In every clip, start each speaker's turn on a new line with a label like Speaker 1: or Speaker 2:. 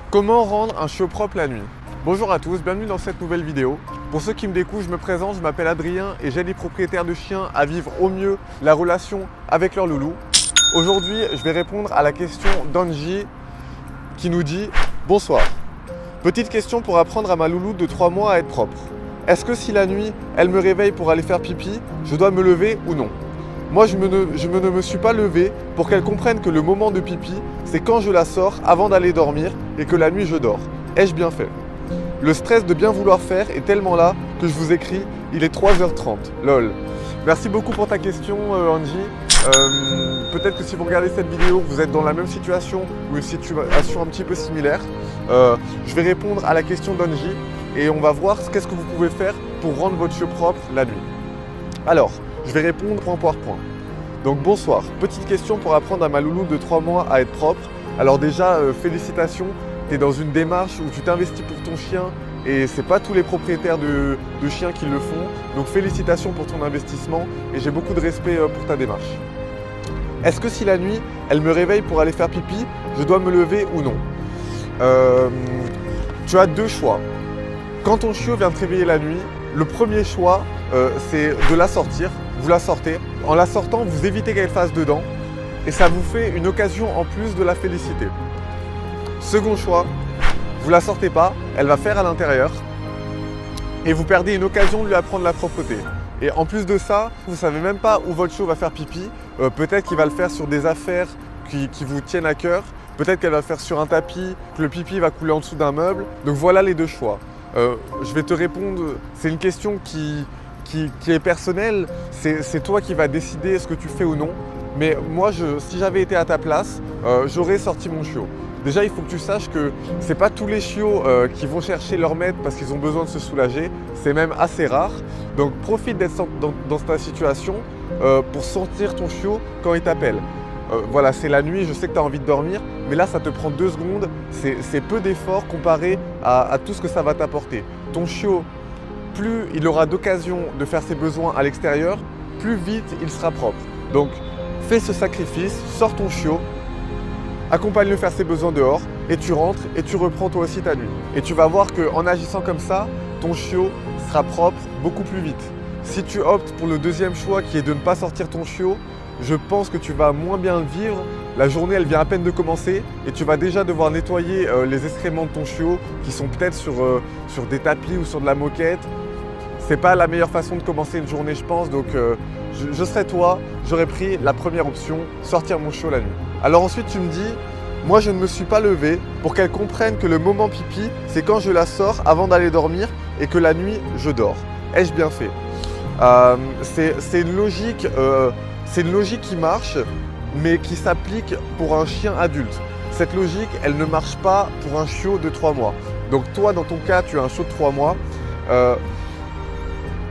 Speaker 1: Comment rendre un chiot propre la nuit? Bonjour à tous, bienvenue dans cette nouvelle vidéo. Pour ceux qui me découvrent, je me présente, je m'appelle Adrien et j'aide les propriétaires de chiens à vivre au mieux la relation avec leur loulou. Aujourd'hui, je vais répondre à la question d'Angie qui nous dit « Bonsoir, petite question pour apprendre à ma loulou de 3 mois à être propre. Est-ce que si la nuit, elle me réveille pour aller faire pipi, je dois me lever ou non ? Moi, je ne me suis pas levé pour qu'elle comprenne que le moment de pipi, c'est quand je la sors avant d'aller dormir et que la nuit, je dors. Ai-je bien fait ? Le stress de bien vouloir faire est tellement là que je vous écris, il est 3h30. Lol. Merci beaucoup pour ta question, Angie. Peut-être que si vous regardez cette vidéo, vous êtes dans la même situation ou une situation un petit peu similaire. Je vais répondre à la question d'Angie et on va voir qu'est-ce que vous pouvez faire pour rendre votre chiot propre la nuit. Alors, je vais répondre point par point. Donc bonsoir, petite question pour apprendre à ma loulou de 3 mois à être propre. Alors déjà, félicitations, tu es dans une démarche où tu t'investis pour ton chien et c'est pas tous les propriétaires de chiens qui le font. Donc félicitations pour ton investissement et j'ai beaucoup de respect pour ta démarche. Est-ce que si la nuit, elle me réveille pour aller faire pipi, je dois me lever ou non ? Tu as deux choix. Quand ton chiot vient te réveiller la nuit, le premier choix, c'est de la sortir. Vous la sortez. En la sortant, vous évitez qu'elle fasse dedans et ça vous fait une occasion en plus de la féliciter. Second choix, vous la sortez pas, elle va faire à l'intérieur et vous perdez une occasion de lui apprendre la propreté. Et en plus de ça, vous ne savez même pas où votre chiot va faire pipi. Peut-être qu'il va le faire sur des affaires qui vous tiennent à cœur. Peut-être qu'elle va le faire sur un tapis, que le pipi va couler en dessous d'un meuble. Donc voilà les deux choix. Je vais te répondre, c'est une question qui est personnelle, c'est toi qui vas décider ce que tu fais ou non. Mais moi, si j'avais été à ta place, j'aurais sorti mon chiot. Déjà, il faut que tu saches que ce n'est pas tous les chiots qui vont chercher leur maître parce qu'ils ont besoin de se soulager. C'est même assez rare. Donc profite d'être dans ta situation pour sentir ton chiot quand il t'appelle. Voilà, c'est la nuit, je sais que tu as envie de dormir, mais là, ça te prend 2 secondes. C'est peu d'efforts comparé à tout ce que ça va t'apporter. Ton chiot, plus il aura d'occasion de faire ses besoins à l'extérieur, plus vite il sera propre. Donc, fais ce sacrifice, sors ton chiot, accompagne-le faire ses besoins dehors, et tu rentres et tu reprends toi aussi ta nuit. Et tu vas voir qu'en agissant comme ça, ton chiot sera propre beaucoup plus vite. Si tu optes pour le deuxième choix qui est de ne pas sortir ton chiot, je pense que tu vas moins bien le vivre. La journée, elle vient à peine de commencer et tu vas déjà devoir nettoyer les excréments de ton chiot qui sont peut-être sur des tapis ou sur de la moquette. C'est pas la meilleure façon de commencer une journée, je pense. Donc, je serais toi, j'aurais pris la première option, sortir mon chiot la nuit. Alors ensuite, tu me dis, moi, je ne me suis pas levé pour qu'elle comprenne que le moment pipi, c'est quand je la sors avant d'aller dormir et que la nuit, je dors. Ai-je bien fait ? C'est une logique. C'est une logique qui marche, mais qui s'applique pour un chien adulte. Cette logique, elle ne marche pas pour un chiot de 3 mois. Donc toi, dans ton cas, tu as un chiot de 3 mois.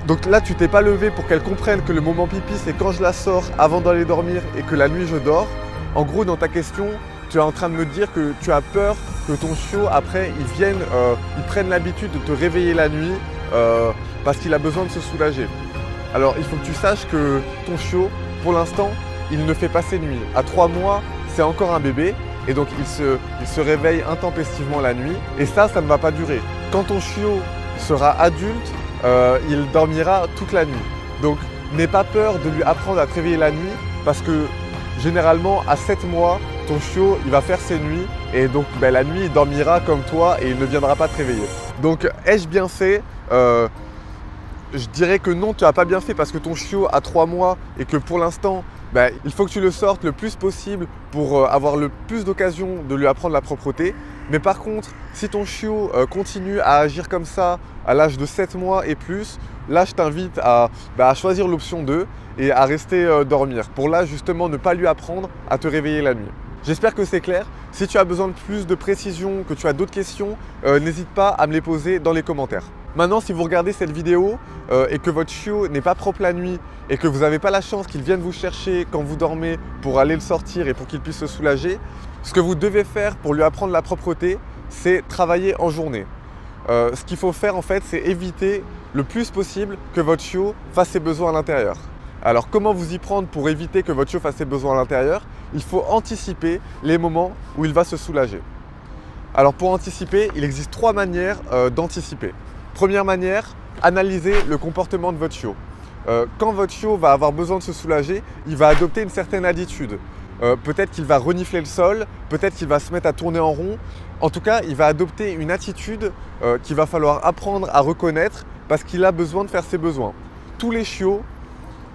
Speaker 1: Donc là, tu t'es pas levé pour qu'elle comprenne que le moment pipi, c'est quand je la sors avant d'aller dormir et que la nuit, je dors. En gros, dans ta question, tu es en train de me dire que tu as peur que ton chiot, après, il prenne l'habitude de te réveiller la nuit parce qu'il a besoin de se soulager. Alors, il faut que tu saches que ton chiot, pour l'instant, il ne fait pas ses nuits. À 3 mois, c'est encore un bébé et donc il se réveille intempestivement la nuit et ça ne va pas durer. Quand ton chiot sera adulte, il dormira toute la nuit. Donc, n'aie pas peur de lui apprendre à te réveiller la nuit parce que généralement, à 7 mois, ton chiot, il va faire ses nuits et donc la nuit, il dormira comme toi et il ne viendra pas te réveiller. Donc, ai-je bien fait ? Je dirais que non, tu n'as pas bien fait parce que ton chiot a 3 mois et que pour l'instant, il faut que tu le sortes le plus possible pour avoir le plus d'occasion de lui apprendre la propreté. Mais par contre, si ton chiot continue à agir comme ça à l'âge de 7 mois et plus, là, je t'invite à choisir l'option 2 et à rester dormir. Pour là, justement, ne pas lui apprendre à te réveiller la nuit. J'espère que c'est clair. Si tu as besoin de plus de précision, que tu as d'autres questions, n'hésite pas à me les poser dans les commentaires. Maintenant, si vous regardez cette vidéo et que votre chiot n'est pas propre la nuit et que vous n'avez pas la chance qu'il vienne vous chercher quand vous dormez pour aller le sortir et pour qu'il puisse se soulager, ce que vous devez faire pour lui apprendre la propreté, c'est travailler en journée. Ce qu'il faut faire en fait, c'est éviter le plus possible que votre chiot fasse ses besoins à l'intérieur. Alors comment vous y prendre pour éviter que votre chiot fasse ses besoins à l'intérieur? Il faut anticiper les moments où il va se soulager. Alors pour anticiper, il existe 3 manières d'anticiper. Première manière, analyser le comportement de votre chiot. Quand votre chiot va avoir besoin de se soulager, il va adopter une certaine attitude. Peut-être qu'il va renifler le sol, peut-être qu'il va se mettre à tourner en rond. En tout cas, il va adopter une attitude qu'il va falloir apprendre à reconnaître parce qu'il a besoin de faire ses besoins. Tous les chiots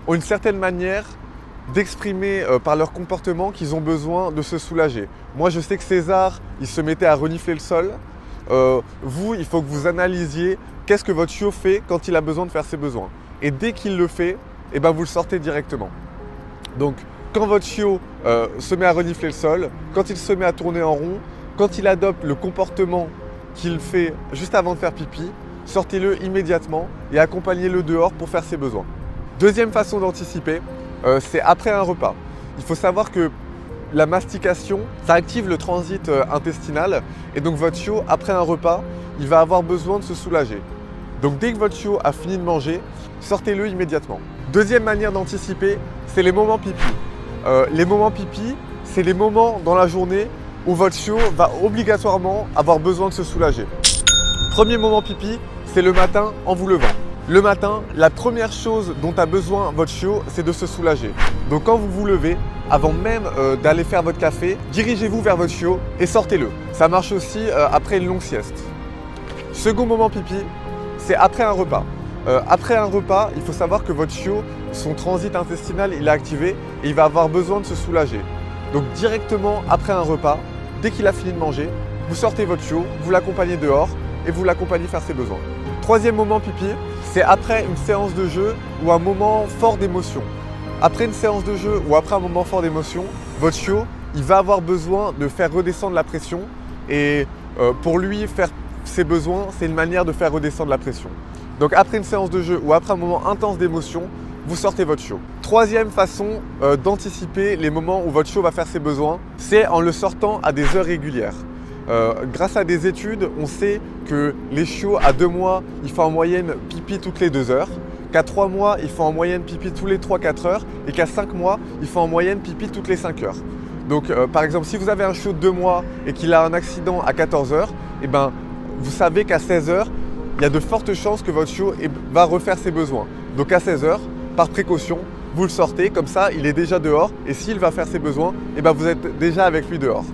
Speaker 1: ont une certaine manière d'exprimer par leur comportement qu'ils ont besoin de se soulager. Moi, je sais que César, il se mettait à renifler le sol. Vous, il faut que vous analysiez qu'est-ce que votre chiot fait quand il a besoin de faire ses besoins. Et dès qu'il le fait, eh ben, vous le sortez directement. Donc, quand votre chiot se met à renifler le sol, quand il se met à tourner en rond, quand il adopte le comportement qu'il fait juste avant de faire pipi, sortez-le immédiatement et accompagnez-le dehors pour faire ses besoins. Deuxième façon d'anticiper, c'est après un repas. Il faut savoir que la mastication, ça active le transit intestinal et donc votre chiot, après un repas, il va avoir besoin de se soulager. Donc dès que votre chiot a fini de manger, sortez-le immédiatement. Deuxième manière d'anticiper, c'est les moments pipi. Les moments pipi, c'est les moments dans la journée où votre chiot va obligatoirement avoir besoin de se soulager. Premier moment pipi, c'est le matin en vous levant. Le matin, la première chose dont a besoin votre chiot, c'est de se soulager. Donc quand vous vous levez, avant même d'aller faire votre café, dirigez-vous vers votre chiot et sortez-le. Ça marche aussi après une longue sieste. Second moment pipi, c'est après un repas. Après un repas, il faut savoir que votre chiot, son transit intestinal, il est activé et il va avoir besoin de se soulager. Donc directement après un repas, dès qu'il a fini de manger, vous sortez votre chiot, vous l'accompagnez dehors et vous l'accompagnez faire ses besoins. Troisième moment pipi, c'est après une séance de jeu ou un moment fort d'émotion. Après une séance de jeu ou après un moment fort d'émotion, votre chiot, il va avoir besoin de faire redescendre la pression et pour lui, faire ses besoins, c'est une manière de faire redescendre la pression. Donc après une séance de jeu ou après un moment intense d'émotion, vous sortez votre chiot. Troisième façon d'anticiper les moments où votre chiot va faire ses besoins, c'est en le sortant à des heures régulières. Grâce à des études, on sait que les chiots à 2 mois, ils font en moyenne pipi toutes les 2 heures, qu'à 3 mois, ils font en moyenne pipi tous les 3-4 heures et qu'à 5 mois, ils font en moyenne pipi toutes les 5 heures. Donc par exemple, si vous avez un chiot de 2 mois et qu'il a un accident à 14 heures, eh ben, vous savez qu'à 16 heures, il y a de fortes chances que votre chiot va refaire ses besoins. Donc à 16 heures, par précaution, vous le sortez, comme ça il est déjà dehors et s'il va faire ses besoins, eh ben, vous êtes déjà avec lui dehors.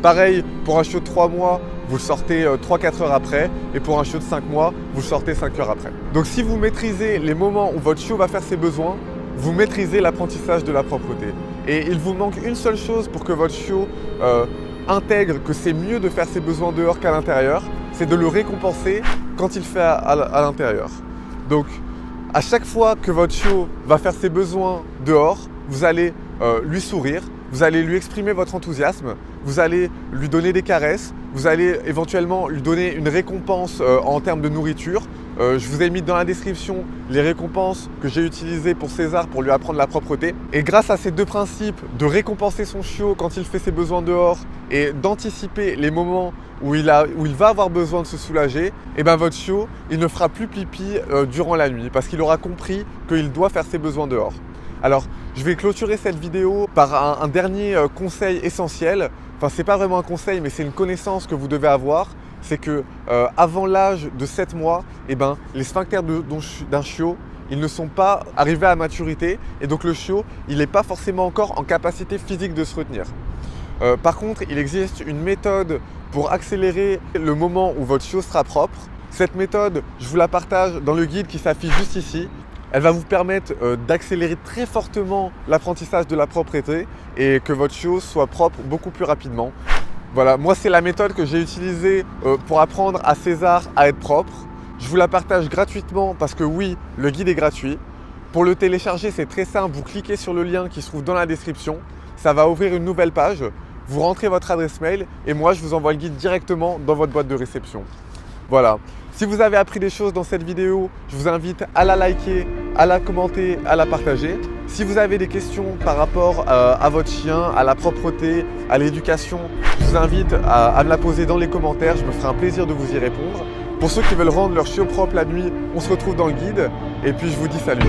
Speaker 1: Pareil, pour un chiot de 3 mois, vous le sortez 3-4 heures après et pour un chiot de 5 mois, vous le sortez 5 heures après. Donc si vous maîtrisez les moments où votre chiot va faire ses besoins, vous maîtrisez l'apprentissage de la propreté. Et il vous manque une seule chose pour que votre chiot intègre que c'est mieux de faire ses besoins dehors qu'à l'intérieur, c'est de le récompenser quand il fait à l'intérieur. Donc, à chaque fois que votre chiot va faire ses besoins dehors, vous allez lui sourire, vous allez lui exprimer votre enthousiasme, vous allez lui donner des caresses, vous allez éventuellement lui donner une récompense en termes de nourriture. Je vous ai mis dans la description les récompenses que j'ai utilisées pour César pour lui apprendre la propreté. Et grâce à ces 2 principes de récompenser son chiot quand il fait ses besoins dehors et d'anticiper les moments où il va avoir besoin de se soulager, et ben votre chiot, il ne fera plus pipi durant la nuit parce qu'il aura compris qu'il doit faire ses besoins dehors. Alors, je vais clôturer cette vidéo par un dernier conseil essentiel. Enfin, c'est pas vraiment un conseil, mais c'est une connaissance que vous devez avoir. C'est que avant l'âge de 7 mois, eh ben, les sphincters d'un chiot, ils ne sont pas arrivés à maturité et donc le chiot, il n'est pas forcément encore en capacité physique de se retenir. Par contre, il existe une méthode pour accélérer le moment où votre chiot sera propre. Cette méthode, je vous la partage dans le guide qui s'affiche juste ici. Elle va vous permettre d'accélérer très fortement l'apprentissage de la propreté et que votre chiot soit propre beaucoup plus rapidement. Voilà, moi c'est la méthode que j'ai utilisée pour apprendre à César à être propre. Je vous la partage gratuitement parce que oui, le guide est gratuit. Pour le télécharger, c'est très simple, vous cliquez sur le lien qui se trouve dans la description. Ça va ouvrir une nouvelle page, vous rentrez votre adresse mail et moi je vous envoie le guide directement dans votre boîte de réception. Voilà. Si vous avez appris des choses dans cette vidéo, je vous invite à la liker, à la commenter, à la partager. Si vous avez des questions par rapport à votre chien, à la propreté, à l'éducation, je vous invite à me la poser dans les commentaires. Je me ferai un plaisir de vous y répondre. Pour ceux qui veulent rendre leur chiot propre la nuit, on se retrouve dans le guide. Et puis je vous dis salut.